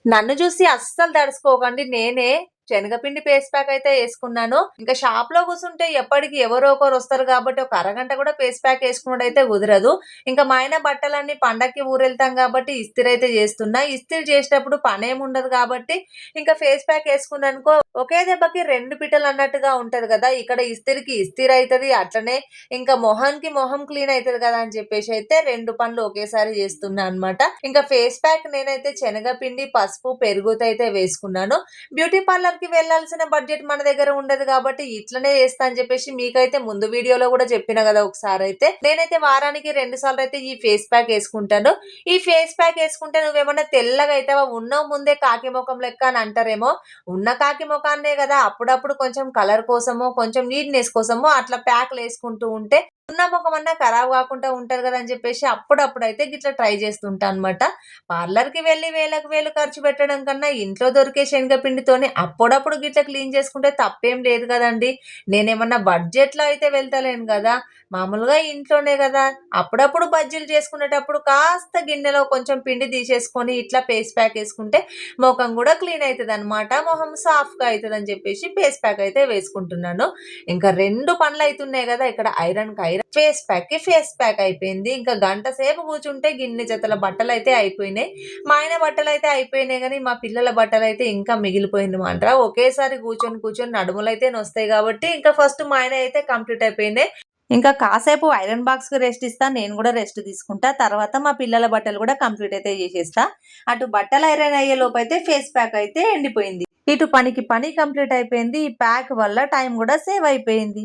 నన్ను చూసి అస్సలు తడుసుకోకండి. నేనే శనగపిండి ఫేస్ ప్యాక్ అయితే యేసుకున్నాను. ఇంకా షాప్‌లో కూసుంటే ఎప్పటికి ఎవరో ఒకరొస్తారు కాబట్టి ఒక అరగంట కూడా ఫేస్ ప్యాక్ యేసుకునుడైతే కుదరదు. ఇంకా మా ఆయన బట్టలన్నీ పండక్కి ఊరెళ్తాం కాబట్టి ఇస్తిరి అయితే చేస్తున్నా. ఇస్తిరి చేసేటప్పుడు పనేముండదు కాబట్టి ఇంకా ఫేస్ ప్యాక్ యేసుకున్నాననుకో ఒకే దెబ్బకి 2 పిట్టలు అన్నట్టుగా ఉంటది కదా! ఇక్కడ ఇస్తిరికి ఇస్తిరి అయితది. అట్లనే ఇంకా మొహానికి మొహం క్లీన్ అయితది కదా! అని చెప్పేసి అయితే 2 పనులు ఒకేసారి చేస్తున్నా అన్నమాట. ఇంకా ఫేస్ ప్యాక్ నేనైతే శనగపిండి, పసుపు, పెరుగుతో అయితే వేసుకున్నాను. బ్యూటీ పార్లర్‌కి వెళ్ళాల్సిన బడ్జెట్ మన దగ్గర ఉండదు కాబట్టి ఇట్లనే చేస్తా అని చెప్పేసి మీకైతే ముందు వీడియోలో కూడా చెప్పిన కదా ఒకసారైతే. నేనైతే వారానికి 2 సార్లయితే ఈ ఫేస్ ప్యాక్ యేసుకుంటాను. ఈ ఫేస్ ప్యాక్ యేసుకుంటే నువ్వేమన్నా తెల్లగా అయితావా? ఉన్నావు ముందే కాకి మొఖం లెక్క అని అంటారేమో. ఉన్న కాకి మొఖాన్నే గదా! అప్పుడప్పుడు కొంచెం కలర్ కోసమో, కొంచెం నీట్‌నెస్ కోసమో అట్లా ప్యాక్‌లేసుకుంటూ ఉంటే ఉన్న మొఖమన్నా ఖరాబ్ గాకుండా ఉంటది గదా! అని జెప్పేసి అప్పుడప్పుడైతే గిట్లా ట్రై చేస్తుంటా అనమాట. పార్లర్‌కి వెళ్లి వేలకు వేలు ఖర్చు పెట్టడం కన్నా ఇంట్లో దొరికే శనగపిండితోని అప్పుడప్పుడు గిట్లా క్లీన్ చేసుకుంటే తప్పేం లేదు గదండీ! నేనేమన్నా బడ్జెట్‌లో అయితే వెళ్తలేను గదా! మామూలుగా ఇంట్లోనే గదా! అప్పుడప్పుడు బజ్జీలు చేసుకునేటప్పుడు కాస్త గిన్నెలో కొంచెం పిండి తీసేసుకొని ఇట్లా ఫేస్ ప్యాక్ యేసుకుంటే మొఖం గూడా క్లీన్ అయితదనమాట. మొహం సాఫ్ట్‌గా అయితదని జెప్పేసి ఫేస్ ప్యాక్ అయితే వేసుకుంటున్నాను. ఇంకా 2 పనులయితున్నాయి గదా! ఇక్కడ ఐరన్‌కి ఐరన్, ఫేస్ ప్యాక్‌కి ఫేస్ ప్యాక్ అయిపోయింది. ఇంకా గంట సేపు కూర్చుంటే గిన్ని జతల బట్టలయితే అయిపోయినాయి. మా ఆయన బట్టలయితే అయిపోయినాయి గానీ, మా పిల్లల బట్టలయితే ఇంకా మిగిలిపోయిందన్నమాట. ఒకేసారి కూర్చొని, కూర్చొని నడుములైతే నొస్తాయి గాబట్టి, ఇంకా ఫస్ట్ మా ఆయనయి అయితే కంప్లీట్ అయిపోయినాయి. ఇంకా కాసేపు ఐరన్ బాక్స్‌కి రెస్ట్ ఇస్తా. నేను గూడా రెస్ట్ తీసుకుంటా. తర్వాత మా పిల్లల బట్టలు గూడా కంప్లీట్ అయితే జేసేస్తా. అటు బట్టలు ఐరన్ అయ్యేలోపైతే ఫేస్ ప్యాక్ అయితే ఎండిపోయింది. ఇటు పనికి పని కంప్లీట్ అయిపోయింది. ఈ ప్యాక్ వల్ల టైం గూడా సేవ్ అయిపోయింది.